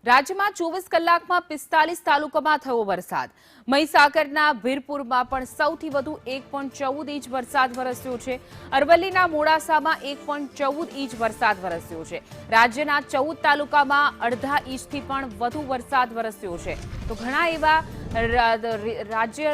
રાજ્યમાં 24 કલાકમાં 45 તાલુકામાં થયો વરસાદ। મહીસાગરના વીરપુરમાં પણ સૌથી વધુ 1.14 ઇંચ વરસાદ વરસ્યો છે। અરવલ્લીના મોડાસામાં 1.14 ઇંચ વરસાદ વરસ્યો છે। રાજ્યના 14 તાલુકામાં અડધા ઇંચથી પણ વધુ વરસાદ વરસ્યો છે। તો ઘણા એવા રાજ્ય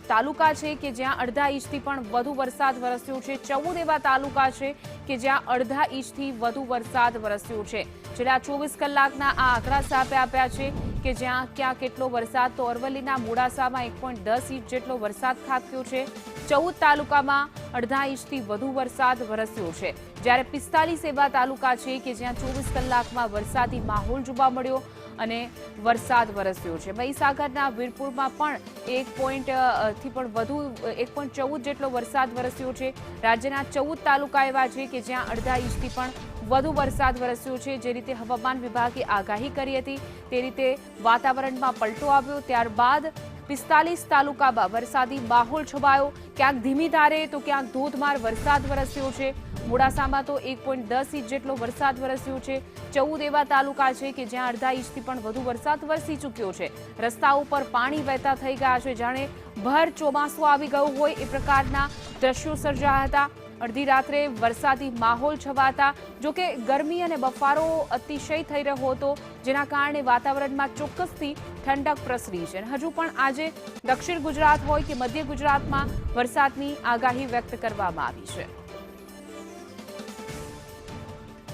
તાલુકા છે કે જ્યાં અડધા ઇંચથી પણ વધુ વરસાદ વરસ્યો છે। 14 એવા તાલુકા છે કે જ્યાં અડધા ઇંચથી વધુ વરસાદ વરસ્યો છે। છેલ્લા 24 કલાકના આ આંકડા સામે આવ્યા છે કે જ્યાં ક્યાં કેટલો વરસાદ। તો અરવલ્લીના મોડાસામાં 1.10 ઇંચ જેટલો વરસાદ ખાબક્યો છે। 14 તાલુકામાં અડધા ઇંચથી વધુ વરસાદ વરસ્યો છે, જ્યારે 45 એવા તાલુકા છે કે જ્યાં 24 કલાકમાં વરસાદી માહોલ જોવા મળ્યો અને વરસાદ વરસ્યો છે। મહીસાગરના વીરપુરમાં પણ 1.14 જેટલો વરસાદ વરસ્યો છે। રાજ્યના 14 તાલુકા એવા છે કે જ્યાં અડધા ઇંચથી પણ વધુ વરસાદ વરસ્યો છે। જે રીતે હવામાન વિભાગે આગાહી કરી હતી તે રીતે વાતાવરણમાં પલટો આવ્યો, ત્યારબાદ 45 તાલુકામાં વરસાદી માહોલ છવાયો। ક્યાંક ધીમી ધારે તો ક્યાંક ધોધમાર વરસાદ વરસ્યો છે। મોડાસામાં તો 1.10 ઇંચ જેટલો વરસાદ વરસ્યો છે। 14 એવા તાલુકા છે કે જ્યાં અડધા ઇંચથી પણ વધુ વરસાદ વરસી ચૂક્યો છે। રસ્તાઓ પર પાણી વહેતા થઈ ગયા છે, જાણે ભર ચોમાસું આવી ગયું હોય એ પ્રકારના દ્રશ્યો સર્જાયા હતા। અડધી રાત્રે વરસાદી માહોલ છવાતા જોકે ગરમી અને બફારો અતિશય થઈ રહ્યો હતો, જેના કારણે વાતાવરણમાં ચોક્કસથી ઠંડક પ્રસરી છે। હજુ પણ આજે દક્ષિણ ગુજરાત હોય કે મધ્ય ગુજરાતમાં વરસાદની આગાહી વ્યક્ત કરવામાં આવી છે।